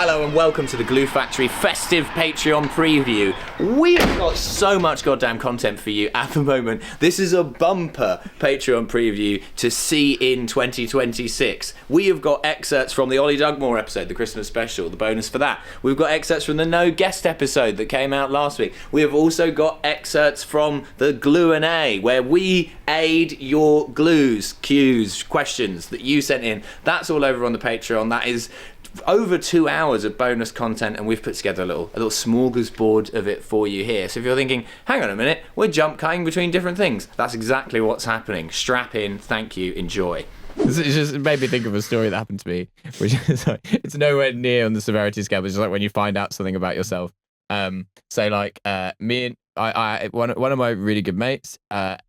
Hello and welcome to the Glue Factory festive Patreon preview. We've got so much goddamn content for you at the moment. This is a bumper Patreon preview to see in 2026. We have got excerpts from the Ollie Dugmore episode, the Christmas special, the bonus for that. We've got excerpts from the No Guest episode that came out last week. We have also got excerpts from the Glue and A, where we aid your glues, cues, questions that you sent in. That's all over on the Patreon. That is over 2 hours of bonus content, and we've put together a little smorgasbord of it for you here. So if you're thinking, hang on a minute, we're jump cutting between different things, that's exactly what's happening. Strap in, thank you, enjoy. It just made me think of a story that happened to me, which is like, it's nowhere near on the severity scale, but it's like when you find out something about yourself. So like me and one of my really good mates,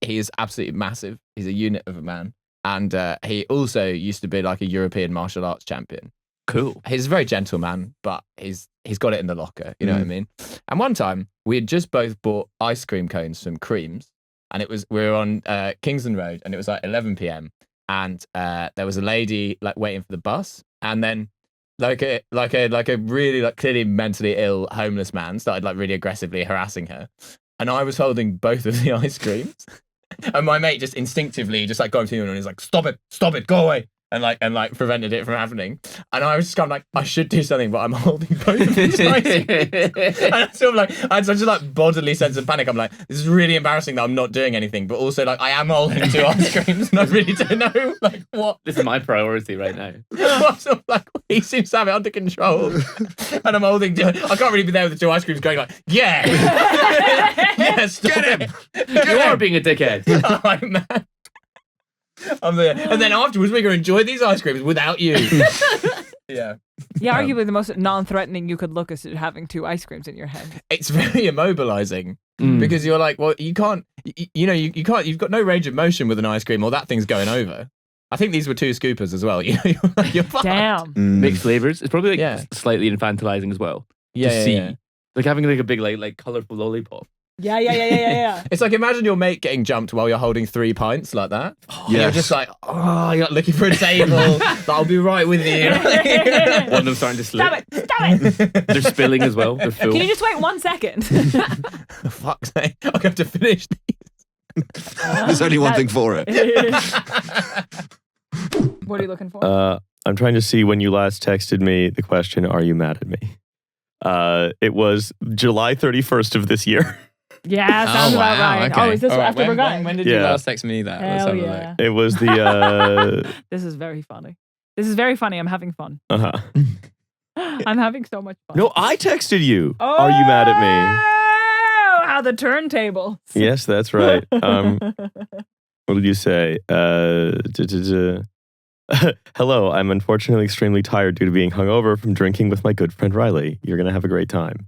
he is absolutely massive. He's a unit of a man, and he also used to be like a European martial arts champion. Cool. He's a very gentle man, but he's got it in the locker. You know what I mean? And one time we had just both bought ice cream cones from Creams, and we were on Kingsland Road, and it was like 11 p.m. and there was a lady like waiting for the bus, and then like a really like clearly mentally ill homeless man started like really aggressively harassing her, and I was holding both of the ice creams, and my mate just instinctively just like going to him and he's like, stop it, go away. And prevented it from happening. And I was just kind of like, I should do something, but I'm holding both of these ice creams. And I sort of like, I had such a like bodily sense of panic. I'm like, this is really embarrassing that I'm not doing anything, but also like I am holding 2 ice creams, and I really don't know like what. This is my priority right now. I'm sort of like, he seems to have it under control, and I'm holding. I can't really be there with the 2 ice creams, going like, yeah, yes, Get him! You are being a dickhead. Oh, man. I'm there. And then afterwards, we're going to enjoy these ice creams without you. Yeah. Yeah, arguably the most non-threatening you could look is having 2 ice creams in your head. It's very immobilizing because you're like, well, you can't, you can't, you've got no range of motion with an ice cream, or that thing's going over. I think these were 2 scoopers as well. You're fucked. Damn. Mixed flavors. It's probably like slightly infantilizing as well. Yeah, see. yeah. Like having like a big like colorful lollipop. Yeah. It's like, imagine your mate getting jumped while you're holding 3 pints like that. You're just like, you're like looking for a table. I'll be right with you. One of them starting to slip. Stop it. They're spilling as well. They're full. Can you just wait 1 second? Fuck's sake. I'm going to have to finish these. There's only one thing for it. What are you looking for? I'm trying to see when you last texted me the question, are you mad at me? It was July 31st of this year. Yeah, sounds about right. Okay. Oh, is this All right, after we're going? When did you last text me that? Let's Hell have a yeah. look. It was the... This is very funny. I'm having fun. I'm having so much fun. No, I texted you. Are you mad at me? Oh, how the turntables. Yes, that's right. What did you say? Hello, I'm unfortunately extremely tired due to being hungover from drinking with my good friend Riley. You're going to have a great time.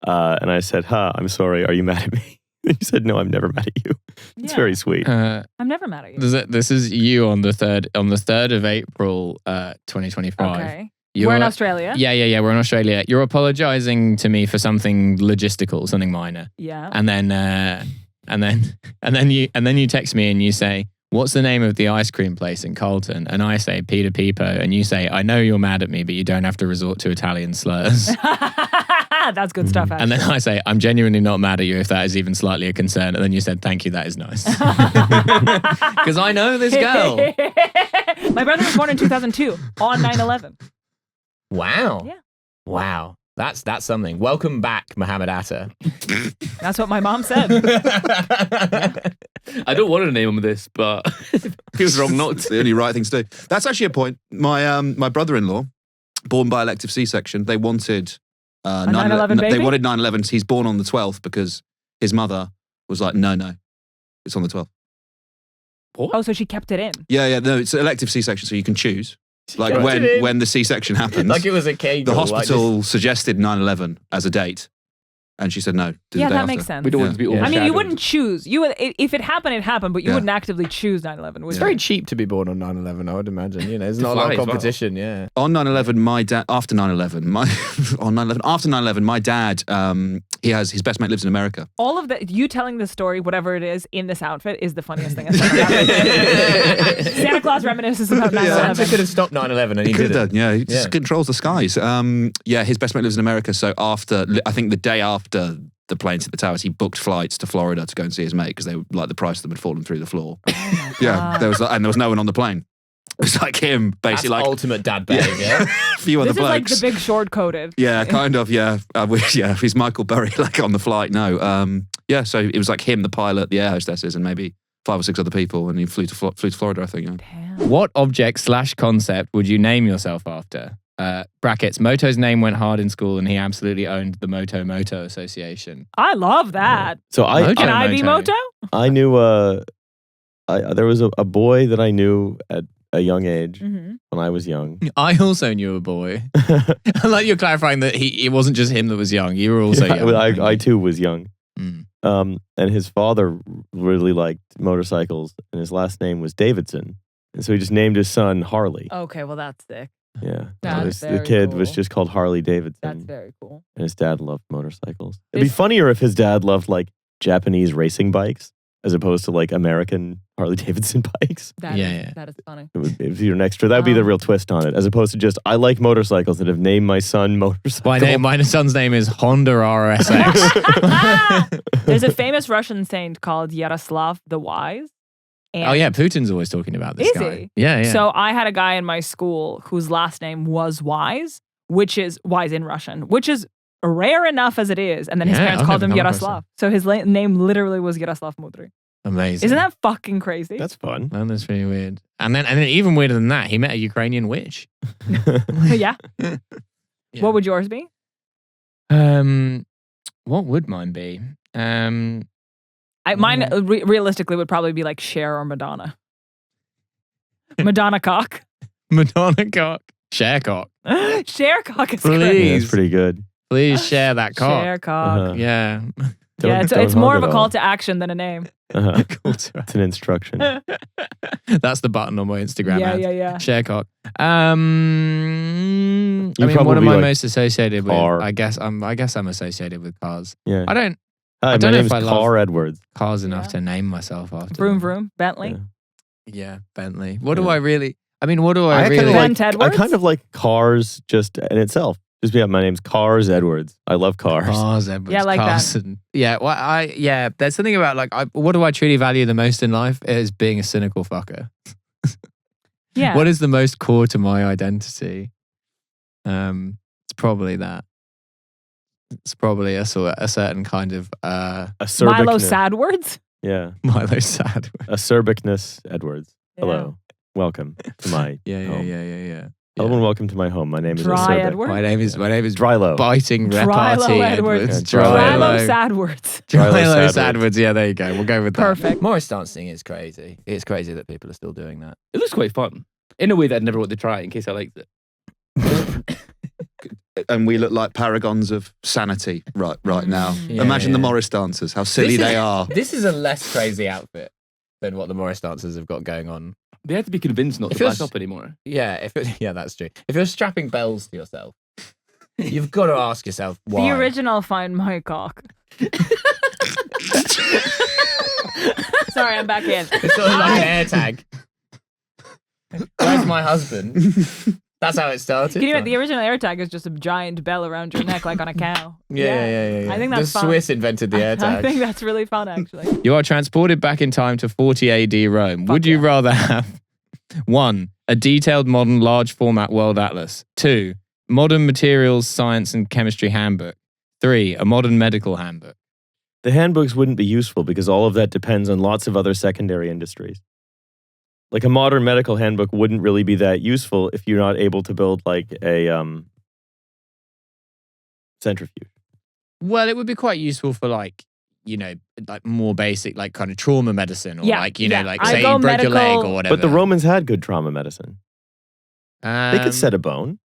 And I said, I'm sorry. Are you mad at me? And you said, no, I'm never mad at you. It's very sweet. I'm never mad at you. This is you on the 3rd of April, 2025. Okay. We're in Australia. Yeah. We're in Australia. You're apologizing to me for something logistical, something minor. Yeah. And then you text me and you say, what's the name of the ice cream place in Carlton? And I say Peter Pipo, and you say, I know you're mad at me, but you don't have to resort to Italian slurs. That's good stuff, actually. And then I say, I'm genuinely not mad at you if that is even slightly a concern. And then you said, thank you, that is nice. Because I know this girl. My brother was born in 2002 on 9/11. Wow. Yeah. Wow. That's something. Welcome back, Mohammed Atta. That's what my mom said. I don't want to name him this, but it feels wrong not It's to. the only right thing to do. That's actually a point. My brother-in-law, born by elective C-section, they wanted 9/11 baby? They wanted 9/11. He's born on the 12th because his mother was like, no, it's on the 12th. What? Oh, so she kept it in. Yeah, no, it's elective C-section, so you can choose. Like when the C-section happens, Like it was a cake. the hospital suggested 9/11 as a date, And she said no. Do Yeah, the day that after. makes sense. We don't want to be Yeah. I mean, you overshadowed. wouldn't choose. You would, if it happened, it happened, but you Yeah. wouldn't actively choose 9/11. Would It's you? very cheap to be born on 9/11, I would imagine. You know, there's not a lot fly of as well. competition. Yeah. On 9/11, my dad, after 9/11, after 9/11, my dad, his best mate lives in America. All of you telling the story, whatever it is, in this outfit is the funniest thing that's ever happened. Santa Claus reminisces about 9/11. Santa could have stopped 9/11 and he Could did have it. done, yeah. He Yeah. just controls the skies. His best mate lives in America, so I think the day after the planes hit the towers, he booked flights to Florida to go and see his mate because they were like the price of them had fallen through the floor. Yeah, there was no one on the plane. It was like him, That's basically, like ultimate dad behavior. a few other This is like blokes. the Big Short coded. Yeah, kind of. Yeah, if he's Michael Burry like on the flight, no. So it was like him, the pilot, the air hostesses, and maybe 5 or 6 other people, and he flew to Florida, I think. Yeah. Damn. What object/concept would you name yourself after? Brackets. Moto's name went hard in school, and he absolutely owned the Moto Association. I love that. So Moto. Can I be Moto. Moto? I knew there was a boy that I knew at a young age Mm-hmm. when I was young. I also knew a boy. I like you clarifying that it wasn't just him that was young. You were also Yeah, young. I too was young. Mm. And his father really liked motorcycles, and his last name was Davidson, and so he just named his son Harley. Okay, well that's sick. Yeah, That's the very kid was cool. just called Harley Davidson, That's very cool. and his dad loved motorcycles. It'd be This- funnier if his dad loved like Japanese racing bikes as opposed to like American Harley Davidson bikes. Yeah. That is funny. It would be an extra. That would be the real twist on it, as opposed to just I like motorcycles and have named my son motorcycle. My son's name is Honda RSX. There's a famous Russian saint called Yaroslav the Wise. And Oh yeah, Putin's always talking about this Is guy. he? Yeah, yeah. So I had a guy in my school whose last name was Wise, which is Wise in Russian, which is rare enough as it is. And then his Yeah, parents I've called never him come across Yaroslav. So his name literally was Yaroslav Mudry. Amazing. Isn't that fucking crazy? That's fun. Oh, that's really weird. And then even weirder than that, he met a Ukrainian witch. Yeah. Yeah. What would yours be? What would mine be? Mine Mm. realistically would probably be like Cher or Madonna. Madonna cock. Madonna cock. Share cock. Cher cock is Please. great. Yeah, that's pretty good. Please share that cock. Cher cock. Uh-huh. Yeah. Yeah, Don't it's more hug of a it call all. to action than a name. Uh-huh. Cool to- It's an instruction. That's the button on my Instagram Yeah, ad. yeah. Share cock. I mean, what probably am I like most associated with? car. I guess I'm associated with cars. Yeah. I don't Hi, I don't my know name's if I love- Carr Edwards. cars enough Yeah. to name myself after. Vroom them. vroom. Bentley. Yeah. Yeah, Bentley. What do Yeah. I really? I mean, what do I, I really? kind of Brent like. I Edwards? kind of like cars just in itself. Just yeah, my name's Cars Edwards. I love cars. Cars, Edwards, Yeah, I like that. Carson. Yeah, well, there's something about like, what do I truly value the most in life? Is being a cynical fucker. Yeah. What is the most core to my identity? It's probably that. It's probably a certain kind of Acerbicness. Milo Sadwards? Yeah. Milo sad. Acerbicness Edwards. Yeah. Hello. Welcome to my Yeah. home. Hello and welcome to my home. My name is Dry Acerbic. Edwards? My name is Drylo. biting Drilo repartee Edwards. Edwards. Yeah, Drilo Drilo. Sadwards. Drilo Drilo Sadwards. Sadwards. Yeah, there you go. We'll go with that. Perfect. Morris dancing is crazy. It's crazy that people are still doing that. It looks quite fun. In a way that I'd never want to try in case I liked it. And we look like paragons of sanity right now. Yeah, Imagine the yeah. Morris dancers, how silly This is- they are. This is a less crazy outfit than what the Morris dancers have got going on. They had to be convinced not If to you're back s- up anymore. Yeah, yeah, that's true. If you're strapping bells to yourself, you've got to ask yourself why. The original Find My Cock. Sorry, I'm back in. It's sort of like an air tag. Where's my husband? That's how it started. Can you imagine, the original AirTag is just a giant bell around your neck like on a cow. Yeah. I think that's the fun. Swiss invented the air I tag. think that's really fun, actually. You are transported back in time to 40 AD Rome. Fuck Would you yeah. rather have 1. A detailed modern large format world atlas, 2. Modern materials science and chemistry handbook, 3. A modern medical handbook? The handbooks wouldn't be useful because all of that depends on lots of other secondary industries. Like a modern medical handbook wouldn't really be that useful if you're not able to build like a centrifuge. Well, it would be quite useful for like more basic, like kind of trauma medicine or Yeah, like, yeah. like I say go you broke your leg medical- or whatever. But the Romans had good trauma medicine. They could set a bone.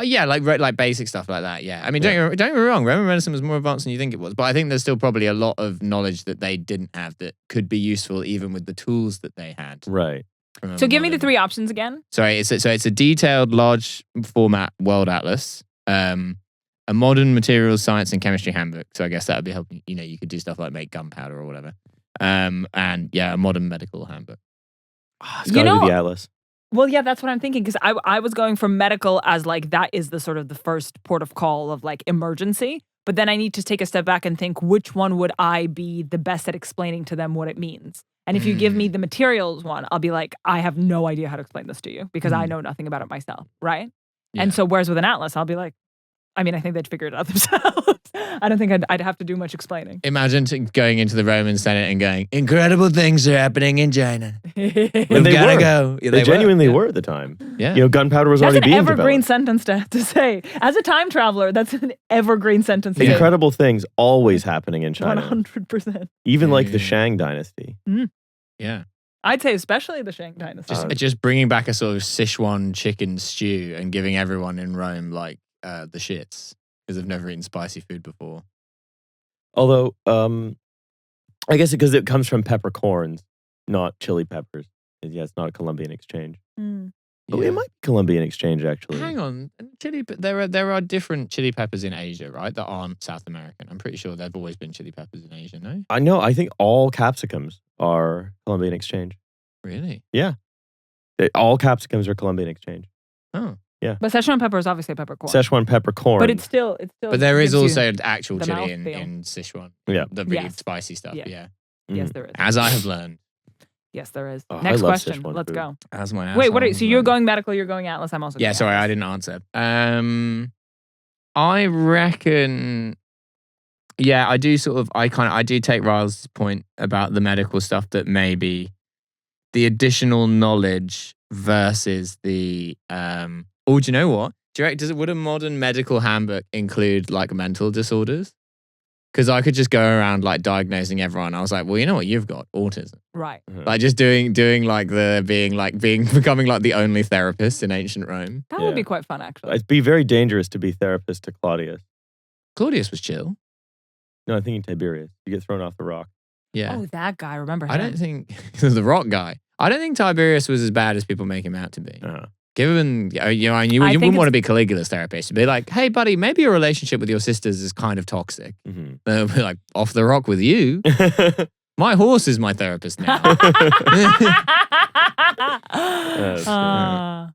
Yeah, like basic stuff like that. Yeah, I mean, don't get me wrong. Roman medicine was more advanced than you think it was, but I think there's still probably a lot of knowledge that they didn't have that could be useful even with the tools that they had. Right. So give me the 3 options again. Sorry, it's a detailed, large format world atlas, a modern materials science and chemistry handbook. So I guess that would be helping. You could do stuff like make gunpowder or whatever. And a modern medical handbook. It's gotta be the atlas. Well, yeah, that's what I'm thinking because I was going from medical as like that is the sort of the first port of call of like emergency. But then I need to take a step back and think which one would I be the best at explaining to them what it means. And if you give me the materials one, I'll be like, I have no idea how to explain this to you because I know nothing about it myself, right? Yeah. And so whereas with an atlas, I'll be like, I mean, I think they'd figure it out themselves. I don't think I'd have to do much explaining. Imagine going into the Roman Senate and going, incredible things are happening in China. We've And they gotta were. go. Yeah, They genuinely yeah. were at the time. Yeah. Gunpowder was That's already an being evergreen developed. sentence to say. As a time traveler, that's an evergreen sentence to say. Incredible things always happening in China. 100%. Even like the Yeah. Shang dynasty. Yeah. I'd say especially the Shang dynasty. Just bringing back a sort of Sichuan chicken stew and giving everyone in Rome like the shits because they've never eaten spicy food before. Although, I guess because it comes from peppercorns, not chili peppers. Yeah, it's not a Colombian exchange. Mm. Oh, it might be Colombian exchange actually. Hang on, there are different chili peppers in Asia, right? That aren't South American. I'm pretty sure there've always been chili peppers in Asia. No, I know. I think all capsicums are Colombian exchange. really? All capsicums are Colombian exchange. Oh, But Szechuan pepper is obviously peppercorn. Szechuan peppercorn. But it's still. but there is gives you- also actual the chili in mouthfeel. Sichuan. Yeah. the really Yes. spicy stuff. Yeah. Yeah, Yes, there is. as I have learned. Yes, there is. Oh, I Next love question. Szechuan Let's food. go. As my Wait, what are asshole you? So has you're learned. going medical, you're going Atlas, I'm also going Yeah, sorry, I Atlas. didn't answer. I reckon. Yeah, I do sort of. I do take Riles' point about the medical stuff that maybe the additional knowledge versus the. Oh, do you know what? Do you reckon, would a modern medical handbook include like mental disorders? Because I could just go around like diagnosing everyone. I was like, well, you know what? You've got autism. Right. Like just doing like becoming like the only therapist in ancient Rome. That Yeah. would be quite fun, actually. It'd be very dangerous to be therapist to Claudius. Claudius was chill. No, I'm thinking Tiberius. You get thrown off the rock. Yeah. Oh, that guy. Remember him? I don't think the rock guy. I don't think Tiberius was as bad as people make him out to be. Given you think wouldn't want to it's- be Caligula's therapist. You'd be like, hey, buddy, maybe your relationship with your sisters is kind of toxic. Mhm. They'll be like, off the rock with you. My horse is my therapist now. Yes. Uh,